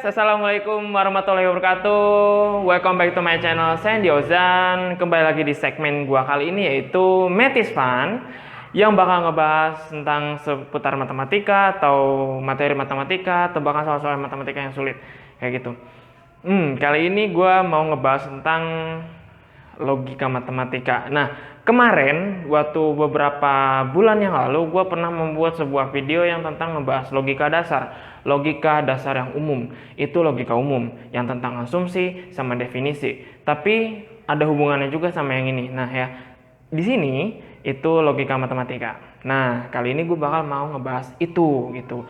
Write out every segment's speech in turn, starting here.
assalamualaikum warahmatullahi wabarakatuh. Welcome back to my channel Sandy Ozan. Kembali lagi di segmen gua kali ini yaitu Math is Fun, yang bakal ngebahas tentang seputar matematika atau materi matematika atau bahkan soal-soal matematika yang sulit kayak gitu. Kali ini gua mau ngebahas tentang logika matematika. Nah, kemarin waktu beberapa bulan yang lalu gue pernah membuat sebuah video yang tentang ngebahas logika dasar yang umum. Itu logika umum yang tentang asumsi sama definisi. Tapi ada hubungannya juga sama yang ini. Nah ya, di sini itu logika matematika. Nah, kali ini gue bakal mau ngebahas itu gitu.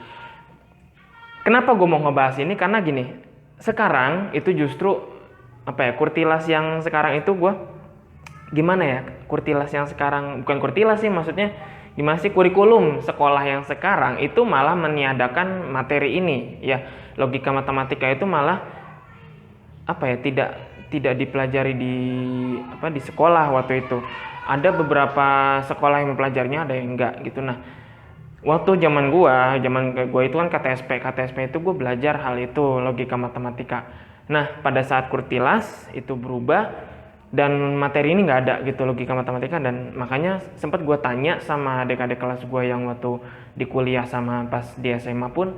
Kenapa gue mau ngebahas ini? Karena gini, sekarang itu justru kurtilas yang sekarang itu kurtilas yang sekarang, bukan kurtilas sih, maksudnya gimana sih, kurikulum sekolah yang sekarang itu malah meniadakan materi ini ya. Logika matematika itu malah tidak dipelajari di sekolah waktu itu. Ada beberapa sekolah yang mempelajarinya, ada yang enggak gitu. Nah, waktu zaman gua itu kan KTSP itu gua belajar hal itu, logika matematika. Nah, pada saat kurtilas itu berubah dan materi ini nggak ada gitu, logika matematika. Dan makanya sempat gue tanya sama adik-adik kelas gue yang waktu di kuliah sama pas di SMA pun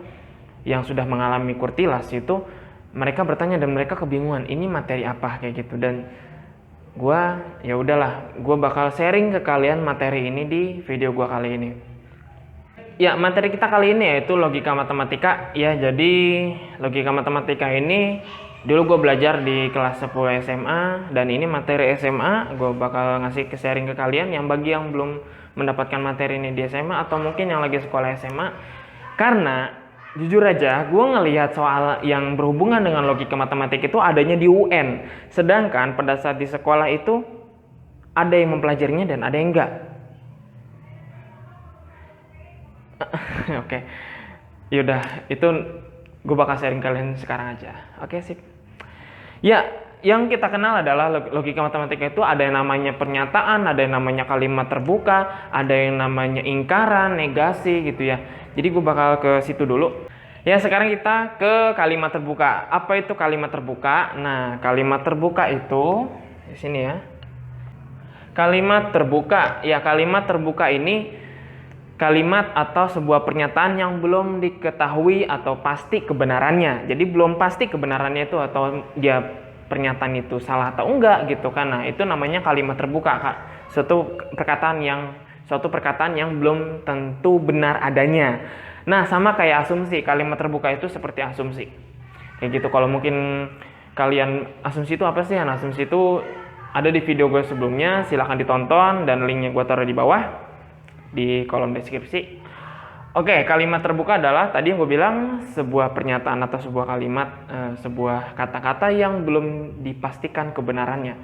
yang sudah mengalami kurtilas itu, mereka bertanya dan mereka kebingungan ini materi apa kayak gitu. Dan gue ya udahlah, gue bakal sharing ke kalian materi ini di video gue kali ini. Ya, materi kita kali ini yaitu logika matematika ya. Jadi logika matematika ini dulu gue belajar di kelas 10 SMA, dan ini materi SMA. Gue bakal ngasih sharing ke kalian yang bagi yang belum mendapatkan materi ini di SMA atau mungkin yang lagi sekolah SMA. Karena jujur aja gue ngelihat soal yang berhubungan dengan logika matematika itu adanya di UN. Sedangkan pada saat di sekolah itu ada yang mempelajarinya dan ada yang enggak. Oke. Yaudah, itu gue bakal sharing kalian sekarang aja. Oke, sip. Ya, yang kita kenal adalah logika matematika itu ada yang namanya pernyataan, ada yang namanya kalimat terbuka, ada yang namanya ingkaran, negasi gitu ya. Jadi gue bakal ke situ dulu. Ya, sekarang kita ke kalimat terbuka. Apa itu kalimat terbuka? Nah, kalimat terbuka itu di sini ya. Kalimat terbuka. Ya, kalimat terbuka ini kalimat atau sebuah pernyataan yang belum diketahui atau pasti kebenarannya. Jadi belum pasti kebenarannya itu, atau dia pernyataan itu salah atau enggak gitu kan. Nah, itu namanya kalimat terbuka, Kak. Suatu perkataan yang belum tentu benar adanya. Nah, sama kayak asumsi. Kalimat terbuka itu seperti asumsi. Kayak gitu. Kalau mungkin kalian, asumsi itu apa sih? Nah, asumsi itu ada di video gue sebelumnya, silahkan ditonton dan linknya gue taruh di bawah di kolom deskripsi. Oke, kalimat terbuka adalah tadi yang gue bilang, sebuah pernyataan atau sebuah kalimat, sebuah kata-kata yang belum dipastikan kebenarannya.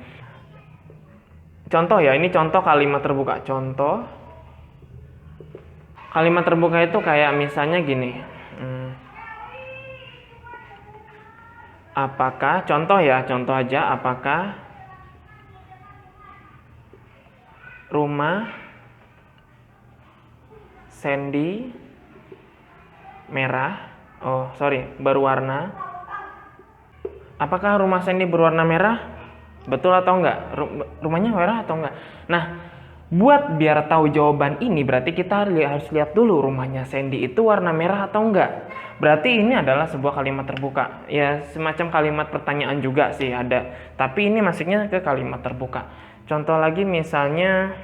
Contoh ya, ini contoh kalimat terbuka. Contoh kalimat terbuka itu kayak misalnya gini. Apakah, contoh aja, apakah rumah Sandy berwarna. Apakah rumah Sandy berwarna merah? Betul atau enggak? Rumahnya merah atau enggak? Nah, buat biar tahu jawaban ini berarti kita harus lihat dulu rumahnya Sandy itu warna merah atau enggak. Berarti ini adalah sebuah kalimat terbuka. Ya, semacam kalimat pertanyaan juga sih ada. Tapi ini masuknya ke kalimat terbuka. Contoh lagi misalnya,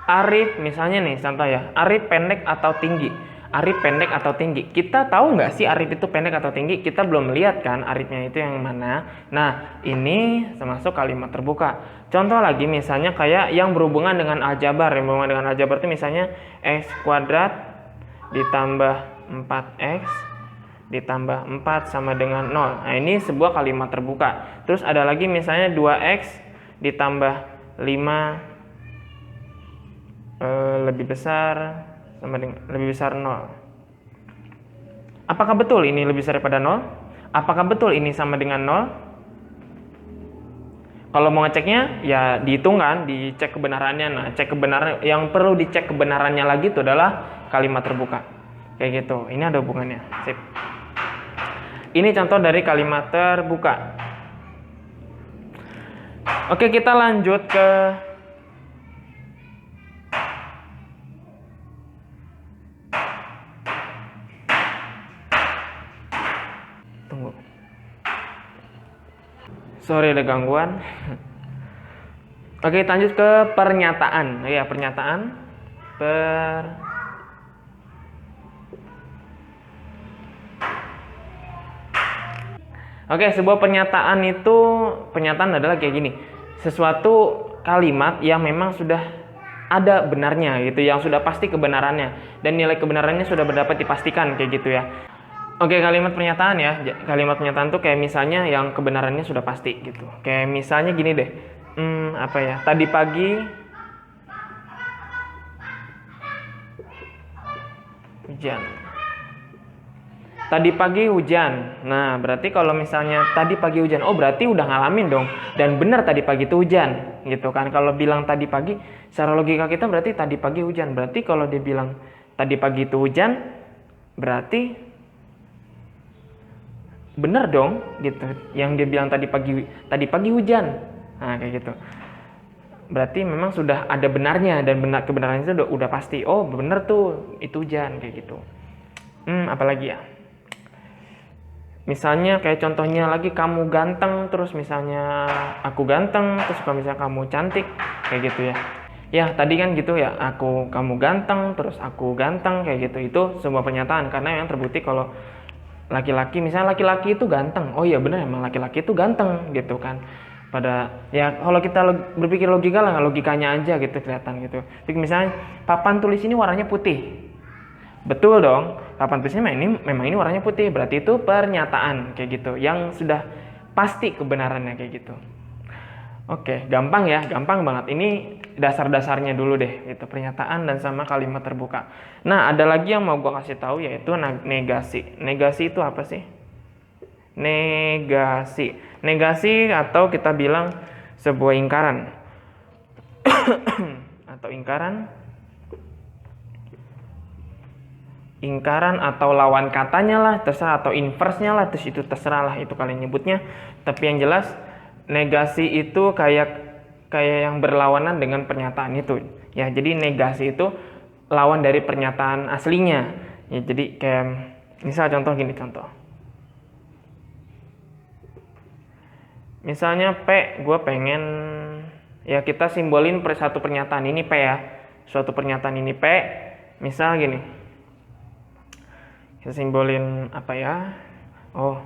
Arif misalnya nih, contoh ya, Arif pendek atau tinggi? Arif pendek atau tinggi? Kita tahu nggak sih Arif itu pendek atau tinggi? Kita belum lihat kan Arifnya itu yang mana. Nah, ini termasuk kalimat terbuka. Contoh lagi misalnya kayak yang berhubungan dengan aljabar. Yang berhubungan dengan aljabar itu misalnya x kuadrat ditambah 4x ditambah 4 sama dengan 0. Nah, ini sebuah kalimat terbuka. Terus ada lagi misalnya 2x ditambah 5 lebih besar 0. Apakah betul ini lebih besar daripada 0? Apakah betul ini sama dengan 0? Kalau mau ngeceknya ya dihitung kan, dicek kebenarannya. Nah, cek kebenaran yang perlu dicek kebenarannya lagi itu adalah kalimat terbuka. Kayak gitu. Ini ada hubungannya. Sip. Ini contoh dari kalimat terbuka. Oke, kita lanjut ke tunggu. Sorry ada gangguan. Oke, lanjut ke pernyataan. Ya, pernyataan. Oke, sebuah pernyataan itu, pernyataan adalah kayak gini. Sesuatu kalimat yang memang sudah ada benarnya gitu, yang sudah pasti kebenarannya dan nilai kebenarannya sudah dapat dipastikan kayak gitu ya. Oke, kalimat pernyataan ya. Kalimat pernyataan tuh kayak misalnya yang kebenarannya sudah pasti gitu. Kayak misalnya gini deh. Apa ya? Tadi pagi hujan. Tadi pagi hujan. Nah, berarti kalau misalnya tadi pagi hujan, oh berarti udah ngalamin dong. Dan benar tadi pagi itu hujan, gitu kan. Kalau bilang tadi pagi, secara logika kita berarti tadi pagi hujan. Berarti kalau dia bilang tadi pagi itu hujan, berarti benar dong, gitu. Yang dia bilang tadi pagi hujan. Nah, kayak gitu. Berarti memang sudah ada benarnya dan kebenarannya itu udah pasti. Oh, benar tuh itu hujan kayak gitu. Apalagi ya? Misalnya kayak contohnya lagi kamu ganteng, terus misalnya aku ganteng, terus kalau misalnya kamu cantik, kayak gitu ya. Ya tadi kan gitu ya, kamu ganteng, terus aku ganteng, kayak gitu. Itu sebuah pernyataan karena yang terbukti kalau laki-laki, misalnya laki-laki itu ganteng. Oh iya benar, emang laki-laki itu ganteng gitu kan. Pada ya kalau kita berpikir logika lah, logikanya aja gitu kelihatan gitu. Jadi misalnya papan tulis ini warnanya putih. Betul dong, papan tulisnya memang ini warnanya putih, berarti itu pernyataan kayak gitu yang sudah pasti kebenarannya kayak gitu. Oke, gampang ya, gampang banget. Ini dasar-dasarnya dulu deh, itu pernyataan dan sama kalimat terbuka. Nah, ada lagi yang mau gue kasih tahu yaitu negasi. Negasi itu apa sih? Negasi atau kita bilang sebuah ingkaran atau ingkaran atau lawan katanya lah, terserah, atau inverse-nya lah, terus itu terserah lah itu kalian nyebutnya. Tapi yang jelas negasi itu kayak yang berlawanan dengan pernyataan itu. Ya, jadi negasi itu lawan dari pernyataan aslinya. Ya, jadi kayak misal contoh gini contoh. Misalnya P, gue pengen ya kita simbolin satu pernyataan ini P ya. Suatu pernyataan ini P, misal gini. Kita simbolin apa ya? Oh.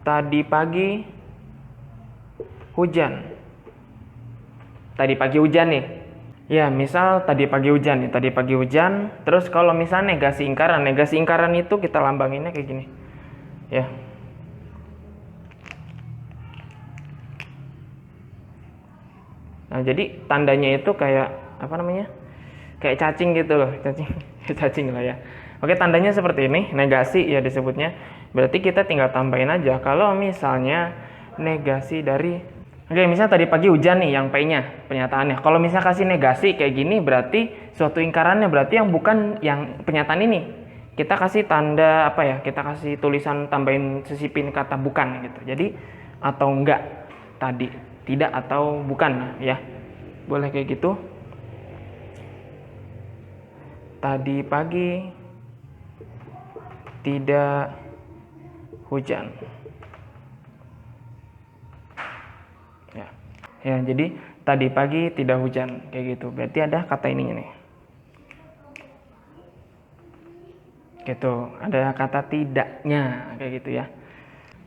Tadi pagi hujan. Tadi pagi hujan nih. Ya, misal tadi pagi hujan nih, tadi pagi hujan. Terus kalau misal negasi ingkaran itu kita lambanginnya kayak gini. Ya. Nah, jadi tandanya itu kayak apa namanya? Kayak cacing gitu loh, cacing lah ya. Oke, tandanya seperti ini, negasi ya disebutnya. Berarti kita tinggal tambahin aja kalau misalnya negasi dari, oke, misalnya tadi pagi hujan nih yang P-nya pernyataannya. Kalau misalnya kasih negasi kayak gini berarti suatu ingkarannya, berarti yang bukan yang pernyataan ini. Kita kasih tanda apa ya? Kita kasih tulisan tambahin sisipin kata bukan gitu. Jadi atau enggak tadi, tidak atau bukan ya. Boleh kayak gitu. Tadi pagi tidak hujan. Ya, jadi tadi pagi tidak hujan kayak gitu. Berarti ada kata ininya nih. Gitu, ada kata tidaknya kayak gitu ya.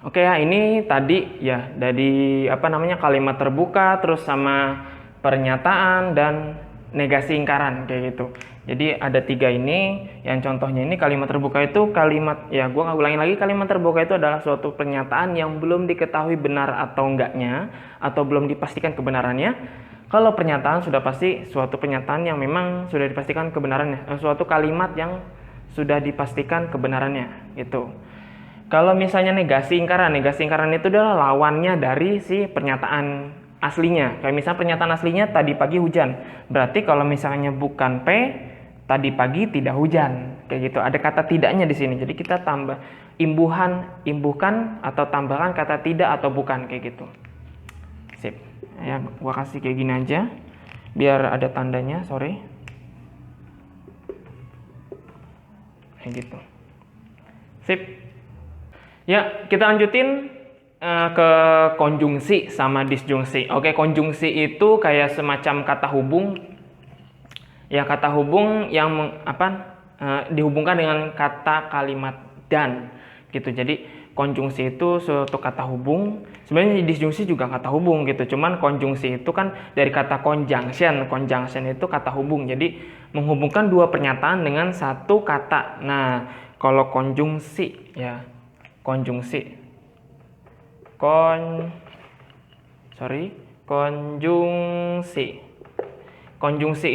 Oke ya, ini tadi ya dari kalimat terbuka terus sama pernyataan dan negasi ingkaran kayak gitu. Jadi ada 3 ini, yang contohnya ini kalimat terbuka itu kalimat, ya gue ulangin lagi, kalimat terbuka itu adalah suatu pernyataan yang belum diketahui benar atau enggaknya, atau belum dipastikan kebenarannya. Kalau pernyataan sudah pasti suatu pernyataan yang memang sudah dipastikan kebenarannya, suatu kalimat yang sudah dipastikan kebenarannya gitu. Kalau misalnya negasi ingkaran itu adalah lawannya dari si pernyataan aslinya. Kayak misalnya pernyataan aslinya tadi pagi hujan. Berarti kalau misalnya bukan P, tadi pagi tidak hujan. Kayak gitu. Ada kata tidaknya di sini. Jadi kita tambah imbuhkan atau tambahkan kata tidak atau bukan kayak gitu. Sip. Ya, gua kasih kayak gini aja. Biar ada tandanya, sorry. Kayak gitu. Sip. Ya, kita lanjutin ke konjungsi sama disjungsi. Oke, konjungsi itu kayak semacam kata hubung. Ya, kata hubung yang dihubungkan dengan kata kalimat dan gitu. Jadi konjungsi itu suatu kata hubung. Sebenarnya disjungsi juga kata hubung gitu. Cuman konjungsi itu kan dari kata conjunction. Conjunction itu kata hubung. Jadi menghubungkan dua pernyataan dengan satu kata. Nah, kalau konjungsi ya. Konjungsi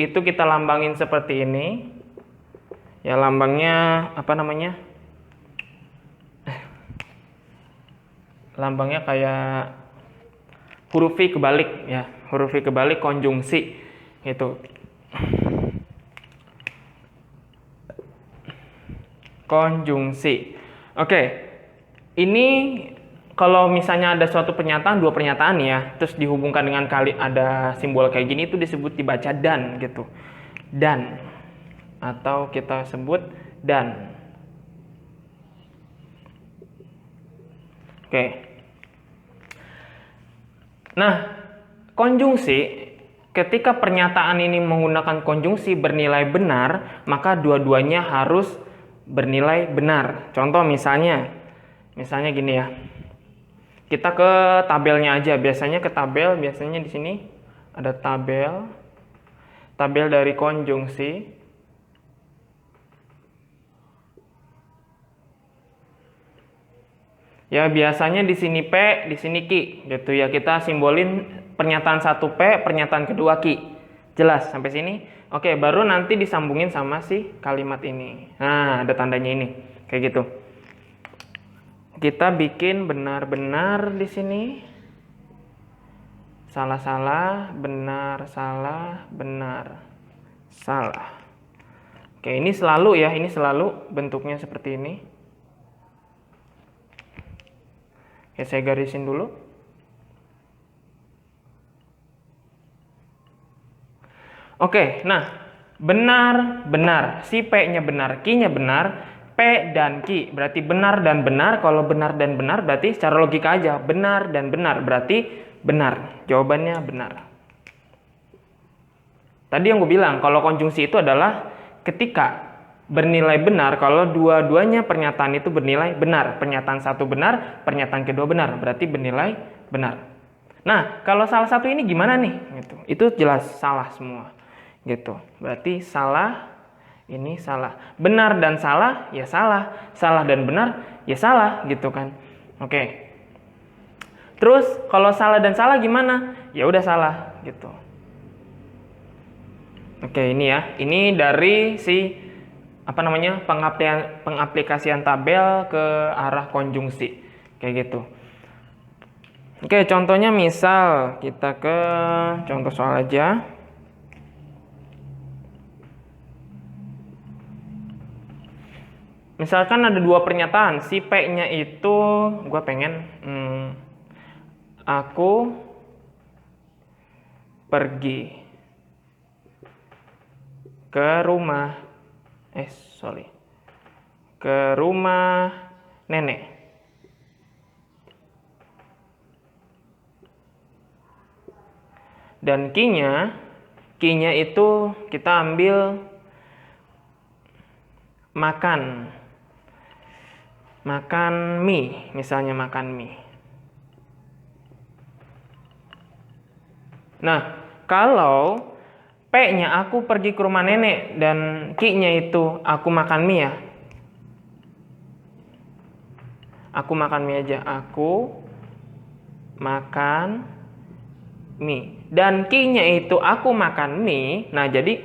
itu kita lambangin seperti ini ya, lambangnya lambangnya kayak huruf V kebalik ya, huruf V kebalik konjungsi gitu. Konjungsi. Oke. Ini kalau misalnya ada suatu pernyataan, dua pernyataan ya, terus dihubungkan dengan ada simbol kayak gini, itu disebut dibaca dan gitu. Dan. Atau kita sebut dan. Oke. Nah, konjungsi, ketika pernyataan ini menggunakan konjungsi bernilai benar, maka dua-duanya harus bernilai benar. Contoh misalnya gini ya. Kita ke tabelnya aja. Biasanya di sini ada tabel dari konjungsi. Ya, biasanya di sini P, di sini Q gitu ya. Kita simbolin pernyataan satu P, pernyataan kedua Q. Jelas sampai sini? Oke, baru nanti disambungin sama si kalimat ini. Nah, ada tandanya ini. Kayak gitu. Kita bikin benar-benar di sini. Salah-salah, benar, salah, benar, salah. Oke, ini selalu ya, ini selalu bentuknya seperti ini. Oke, saya garisin dulu. Oke, nah, benar, benar. Si P-nya benar, Q-nya benar. P dan Q berarti benar dan benar. Kalau benar dan benar berarti secara logika aja benar dan benar berarti benar. Jawabannya benar. Tadi yang gue bilang kalau konjungsi itu adalah ketika bernilai benar kalau dua-duanya pernyataan itu bernilai benar. Pernyataan satu benar, pernyataan kedua benar berarti bernilai benar. Nah, kalau salah satu ini gimana nih? Gitu. Itu jelas salah semua. Gitu. Berarti salah. Ini salah. Benar dan salah, ya salah. Salah dan benar, ya salah gitu kan. Oke. Terus kalau salah dan salah gimana? Ya udah salah gitu. Oke, ini ya. Ini dari si pengaplikasian tabel ke arah konjungsi. Kayak gitu. Oke, contohnya misal kita ke contoh soal aja. Misalkan ada dua pernyataan, si P-nya itu gue pengen aku pergi ke rumah nenek. Dan Q-nya itu kita ambil makan mie, misalnya makan mie. Nah, kalau P-nya aku pergi ke rumah nenek dan Q-nya itu aku makan mie ya. Aku makan mie aja. Aku makan mie. Dan Q-nya itu aku makan mie. Nah, jadi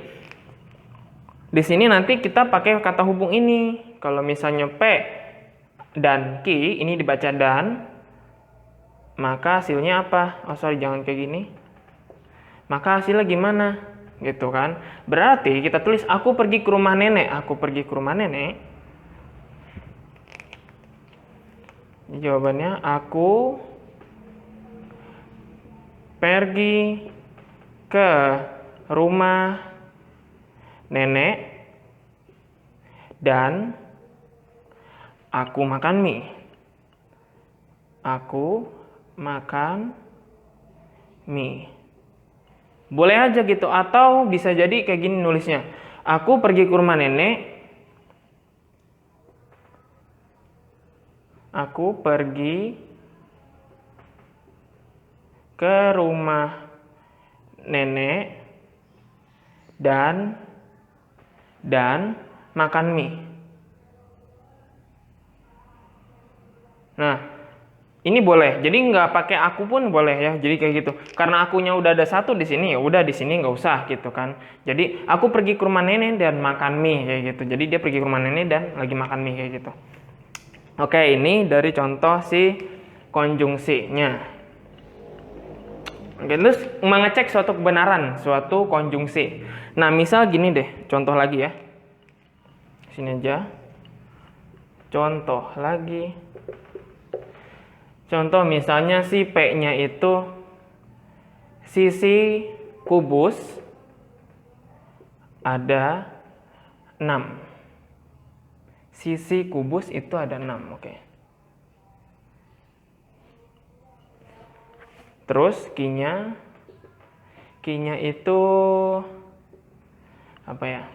di sini nanti kita pakai kata hubung ini. Kalau misalnya P dan Ki, ini dibaca dan, maka hasilnya apa? Oh sorry, jangan kayak gini. Maka hasilnya gimana? Gitu kan. Berarti kita tulis aku pergi ke rumah nenek. Aku pergi ke rumah nenek. Jawabannya aku pergi ke rumah nenek dan aku makan mie. Aku makan mie. Boleh aja gitu, atau bisa jadi kayak gini nulisnya. Aku pergi ke rumah nenek. Aku pergi ke rumah nenek dan makan mie. Nah, ini boleh. Jadi nggak pakai aku pun boleh ya. Jadi kayak gitu. Karena akunya udah ada satu di sini, ya udah di sini nggak usah gitu kan. Jadi aku pergi ke rumah nenek dan makan mie kayak gitu. Jadi dia pergi ke rumah nenek dan lagi makan mie kayak gitu. Oke, ini dari contoh si konjungsinya. Oke, terus mengecek suatu kebenaran suatu konjungsi. Nah, misal gini deh, contoh lagi ya. Sini aja. Contoh lagi. Contoh misalnya si P-nya itu sisi kubus ada 6. Sisi kubus itu ada 6, oke. Terus Q-nya itu apa ya?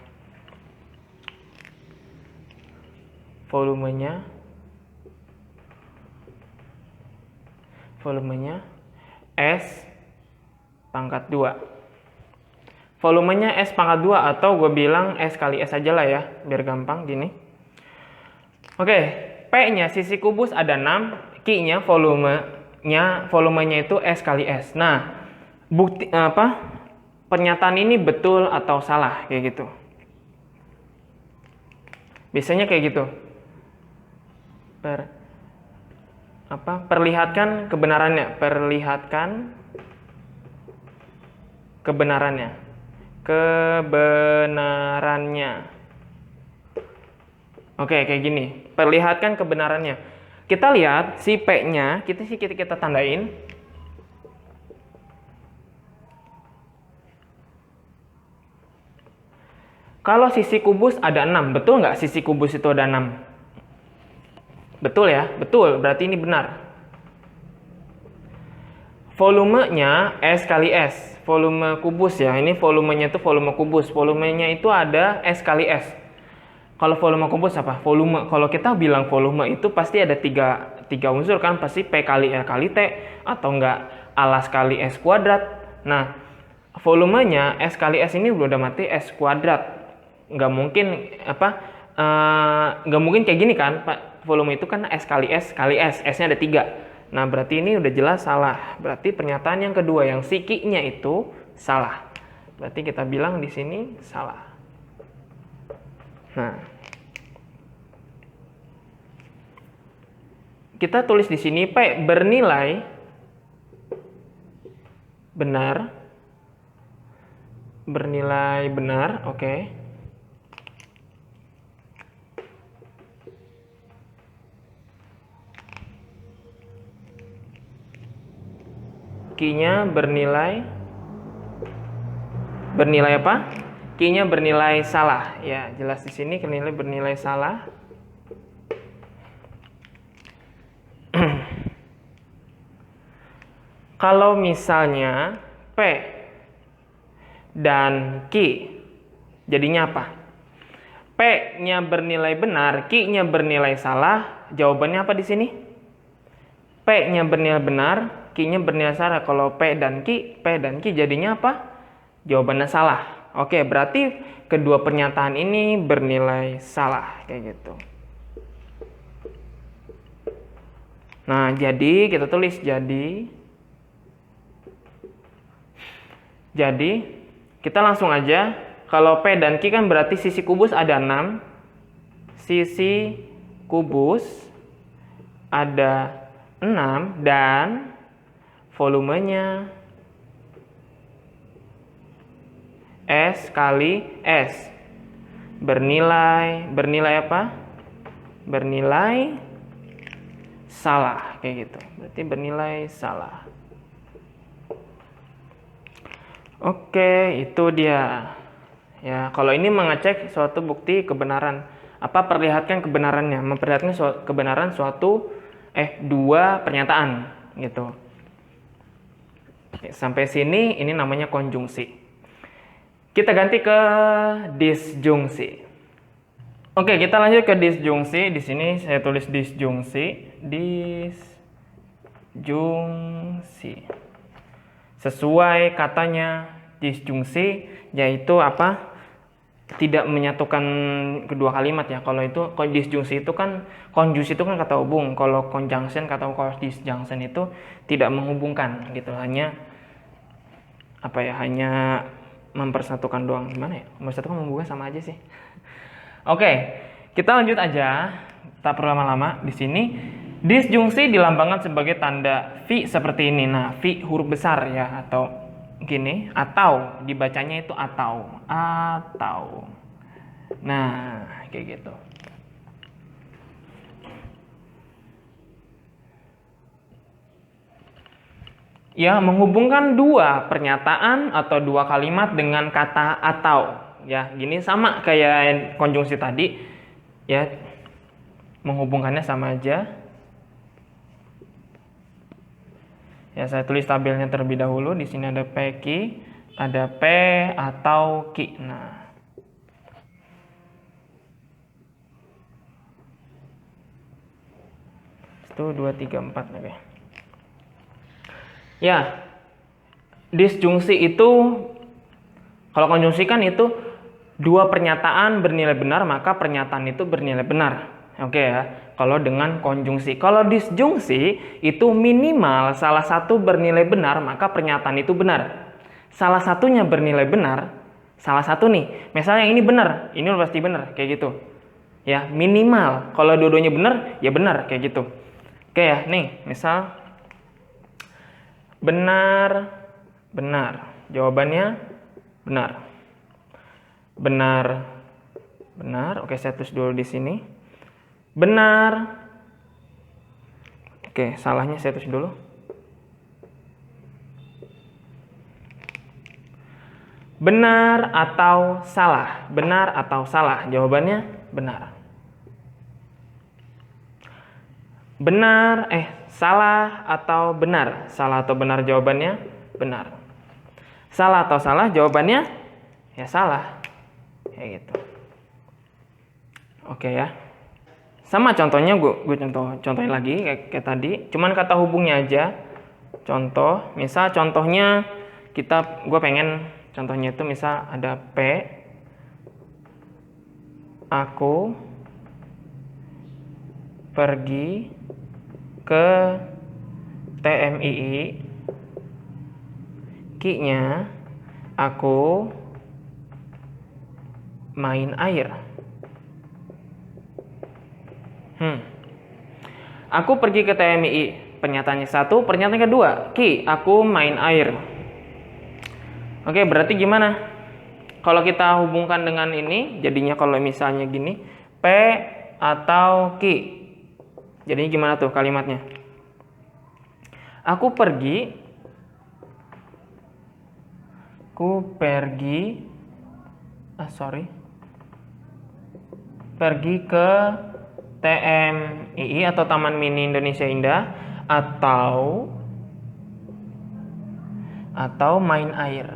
Volumenya S pangkat 2. Volumenya S pangkat 2 atau gue bilang S kali S aja lah ya, biar gampang gini. Oke, P-nya sisi kubus ada 6, Q-nya volumenya itu S kali S. Nah, bukti apa? Pernyataan ini betul atau salah kayak gitu. Biasanya kayak gitu. Perlihatkan kebenarannya. Oke, kayak gini. Perlihatkan kebenarannya. Kita lihat si P-nya, kita tandain. Kalau sisi kubus ada 6, betul nggak sisi kubus itu ada 6? Betul ya? Betul, berarti ini benar. Volumenya S kali S. Volume kubus ya, ini volumenya itu volume kubus. Volumenya itu ada S kali S. Kalau volume kubus apa? Volume. Kalau kita bilang volume itu pasti ada tiga unsur kan, pasti P kali R kali T atau enggak alas kali S kuadrat. Nah, volumenya S kali S ini udah mati S kuadrat. Nggak mungkin nggak mungkin kayak gini kan, Pak. Volume itu kan S kali S kali S. S-nya ada 3. Nah, berarti ini udah jelas salah. Berarti pernyataan yang kedua yang si Q-nya itu salah. Berarti kita bilang di sini salah. Nah, kita tulis di sini P bernilai benar. Bernilai benar, oke. Q-nya bernilai apa? Q-nya bernilai salah. Ya, jelas di sini bernilai salah. Kalau misalnya P dan Q jadinya apa? P-nya bernilai benar, Q-nya bernilai salah. Jawabannya apa di sini? P-nya bernilai benar, Q-nya bernilai salah. Kalau P dan Q jadinya apa? Jawabannya salah. Oke, berarti kedua pernyataan ini bernilai salah kayak gitu. Nah, jadi kita tulis jadi kita langsung aja, kalau P dan Q kan berarti sisi kubus ada 6. Sisi kubus ada 6 dan volumenya S kali S bernilai apa? Bernilai salah, kayak gitu. Berarti bernilai salah. Oke, itu dia. Ya, kalau ini mengecek suatu bukti kebenaran. Apa perlihatkan kebenarannya? Memperlihatkan kebenaran suatu dua pernyataan gitu. Oke, sampai sini ini namanya konjungsi. Kita ganti ke disjungsi. Oke, kita lanjut ke disjungsi. Di sini saya tulis disjungsi. Disjungsi. Sesuai katanya disjungsi yaitu apa? Tidak menyatukan kedua kalimat ya. Kalau disjungsi itu kan, konjungsi itu kan kata hubung. Kalau conjunction kata disjunction itu tidak menghubungkan gitu. Hanya apa ya? Hanya mempersatukan doang. Gimana ya? Mempersatukan menghubungkan sama aja sih. Oke, kita lanjut aja. Tak perlu lama-lama. Di sini disjungsi dilambangkan sebagai tanda V seperti ini. Nah, V huruf besar ya, atau gini, atau dibacanya itu atau. Nah, kayak gitu. Ya, menghubungkan dua pernyataan atau dua kalimat dengan kata atau. Ya, gini sama kayak konjungsi tadi. Ya, menghubungkannya sama aja. Ya, saya tulis tabelnya terlebih dahulu. Di sini ada P, Q, ada P atau Q. Nah, itu 2, 3, 4. Oke. Ya, disjungsi itu, kalau konjungsi kan itu dua pernyataan bernilai benar, maka pernyataan itu bernilai benar. Oke ya, kalau dengan konjungsi. Kalau disjungsi itu minimal salah satu bernilai benar, maka pernyataan itu benar. Salah satunya bernilai benar, salah satu nih, misalnya ini benar, ini pasti benar, kayak gitu. Ya, minimal. Kalau dua-duanya benar, ya benar, kayak gitu. Oke ya, nih, misal benar. Jawabannya benar. Benar. Oke, saya tulis dulu di sini. Benar. Oke, salahnya saya tulis dulu. Benar atau salah? Benar atau salah? Jawabannya benar. Salah atau benar? Salah atau benar? Jawabannya benar. Salah atau salah? Jawabannya ya salah. Kayak gitu. Oke ya. Sama contohnya gue contohin lagi kayak tadi. Cuman kata hubungnya aja. Contoh, misal contohnya gue pengen contohnya itu misal ada P. Aku pergi ke TMII. Q-nya aku main air. Aku pergi ke TMII. Pernyataannya satu, pernyataan kedua. Ki, aku main air. Oke, berarti gimana? Kalau kita hubungkan dengan ini, jadinya kalau misalnya gini, P atau Ki. Jadinya gimana tuh kalimatnya? Aku pergi ke TMII atau Taman Mini Indonesia Indah atau main air.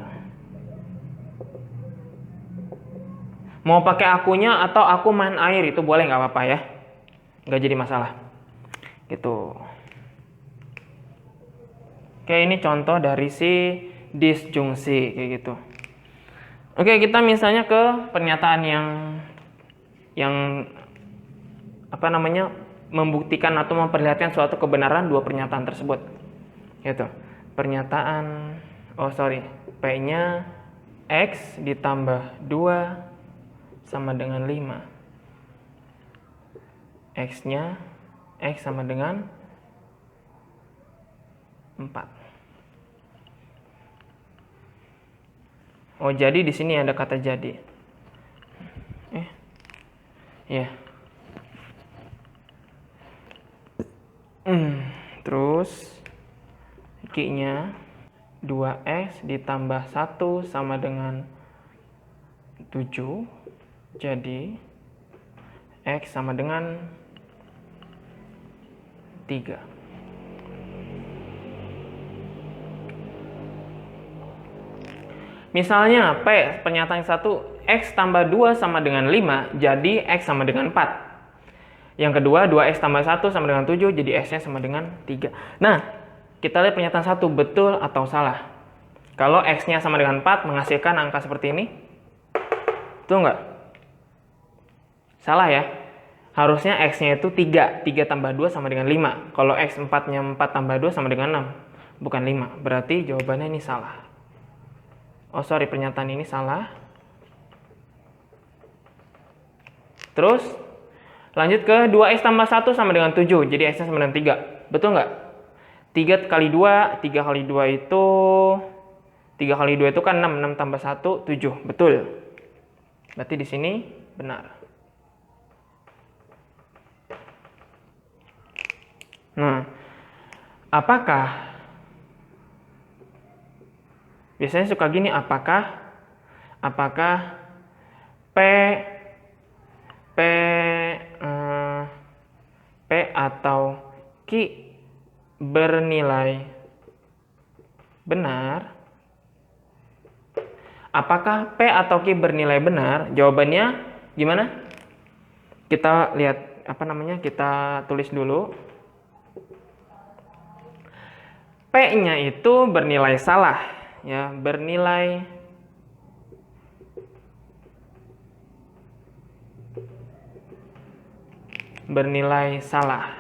Mau pakai akunya atau aku main air itu boleh, nggak apa-apa ya, nggak jadi masalah. Gitu. Oke, ini contoh dari si disjungsi kayak gitu. Oke, kita misalnya ke pernyataan yang membuktikan atau memperlihatkan suatu kebenaran dua pernyataan tersebut. Gitu. Pernyataan P-nya X ditambah 2 sama dengan 5. X sama dengan 4. Oh, jadi di sini ada kata jadi. Ya. Terus Q-nya 2X ditambah 1 sama dengan 7. Jadi X sama dengan 3. Misalnya P pernyataan 1, X tambah 2 sama dengan 5, jadi X sama dengan 4. Yang kedua, 2X tambah 1 sama dengan 7, jadi X-nya sama dengan 3. Nah, kita lihat pernyataan 1, betul atau salah. Kalau X-nya sama dengan 4, menghasilkan angka seperti ini. Betul nggak? Salah ya. Harusnya X-nya itu 3. 3 tambah 2 sama dengan 5. Kalau X 4-nya 4 tambah 2 sama dengan 6. Bukan 5. Berarti jawabannya ini salah. Oh, sorry, pernyataan ini salah. Terus, lanjut ke 2X tambah 1 sama dengan 7. Jadi X-nya sama dengan 3. Betul nggak? 3 kali 2, 3 kali 2 itu... 3 kali 2 itu kan 6. 6 tambah 1, 7. Betul. Berarti di sini benar. Nah, apakah... Biasanya suka gini, apakah P atau Q bernilai benar? Apakah P atau Q bernilai benar? Jawabannya gimana? Kita lihat kita tulis dulu. P-nya itu bernilai salah. Ya, bernilai salah.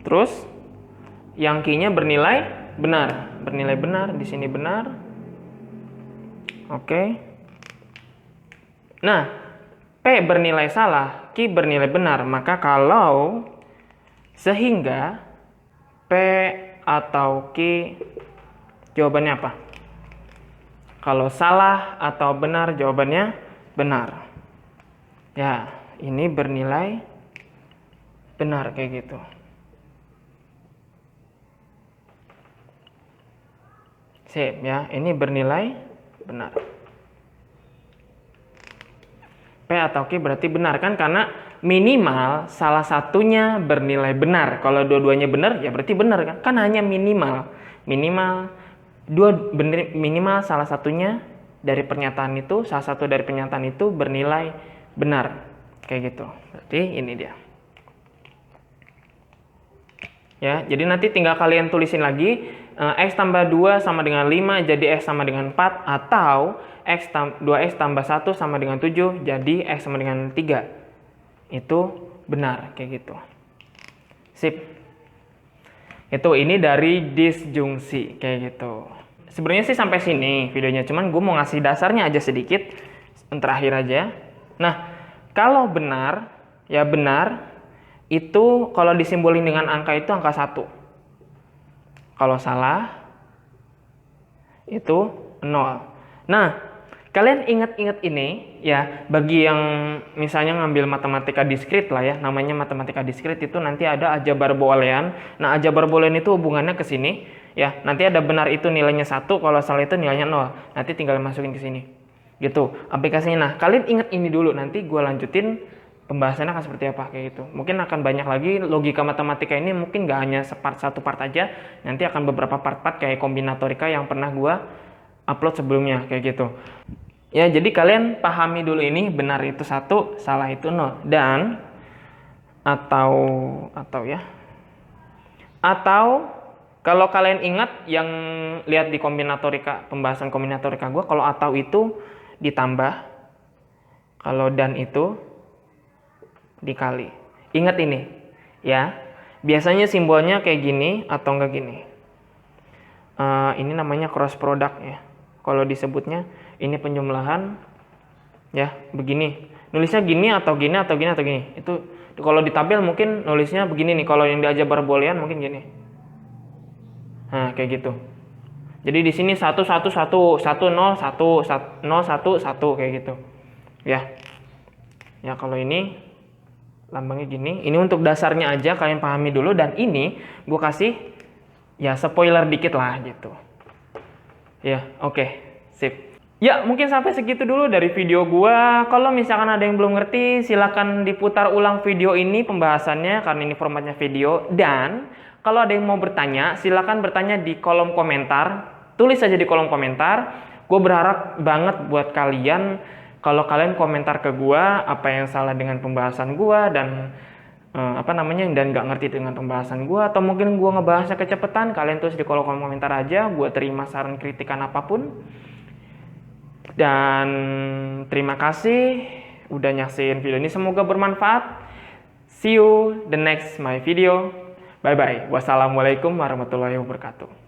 Terus yang Q-nya bernilai benar. Bernilai benar, di sini benar. Oke. Nah, P bernilai salah, Q bernilai benar. Maka kalau sehingga P atau Q, jawabannya apa? Kalau salah atau benar, jawabannya benar. Ya, ini bernilai benar kayak gitu. Sip ya, ini bernilai benar. P atau Q berarti benar kan, karena minimal salah satunya bernilai benar. Kalau dua-duanya benar, ya berarti benar kan? Kan hanya minimal salah satunya dari pernyataan itu, salah satu dari pernyataan itu bernilai benar. Kayak gitu. Berarti ini dia. Ya, jadi nanti tinggal kalian tulisin lagi X tambah 2 sama dengan 5 jadi X sama dengan 4, atau 2X tambah 1 sama dengan 7 jadi X sama dengan 3. Itu benar kayak gitu. Sip. Ini dari disjungsi kayak gitu. Sebenarnya sih sampai sini videonya, cuman gue mau ngasih dasarnya aja sedikit terakhir aja. Nah, kalau benar, ya benar itu kalau disimbolin dengan angka itu angka 1. Kalau salah itu 0. Nah, kalian ingat-ingat ini ya, bagi yang misalnya ngambil matematika diskrit lah ya, namanya matematika diskrit itu nanti ada aljabar boolean. Nah, aljabar boolean itu hubungannya ke sini ya. Nanti ada benar itu nilainya 1, kalau salah itu nilainya 0. Nanti tinggal masukin ke sini. Gitu aplikasinya. Nah, kalian ingat ini dulu, nanti gue lanjutin pembahasannya akan seperti apa kayak gitu. Mungkin akan banyak lagi logika matematika ini, mungkin gak hanya satu part aja, nanti akan beberapa part-part kayak kombinatorika yang pernah gue upload sebelumnya kayak gitu. Ya, jadi kalian pahami dulu ini, benar itu 1, salah itu 0. Dan atau kalau kalian ingat yang lihat di kombinatorika, pembahasan kombinatorika gue, kalau atau itu ditambah, kalau dan itu dikali. Ingat ini ya, biasanya simbolnya kayak gini atau enggak gini. Ini namanya cross product ya. Kalau disebutnya ini penjumlahan ya begini, nulisnya gini atau gini atau gini atau gini, itu Kalau di tabel mungkin nulisnya begini nih, kalau yang diajabar boolean mungkin gini. Nah, kayak gitu. Jadi di sini 1 1 1 1 0 1 0 1 1 kayak gitu. Ya. Ya, kalau ini lambangnya gini. Ini untuk dasarnya aja, kalian pahami dulu, dan ini gue kasih ya spoiler dikit lah gitu. Ya, oke. Sip. Ya, mungkin sampai segitu dulu dari video gua. Kalau misalkan ada yang belum ngerti, silakan diputar ulang video ini pembahasannya karena ini formatnya video. Dan kalau ada yang mau bertanya, silakan bertanya di kolom komentar. Tulis saja di kolom komentar. Gue berharap banget buat kalian kalau kalian komentar ke gua apa yang salah dengan pembahasan gua dan dan nggak ngerti dengan pembahasan gua, atau mungkin gua ngebahasnya kecepatan, kalian tulis di kolom komentar aja. Gua terima saran kritikan apapun. Dan terima kasih udah nyaksin video ini, semoga bermanfaat. See you the next my video. Bye bye. Wassalamualaikum warahmatullahi wabarakatuh.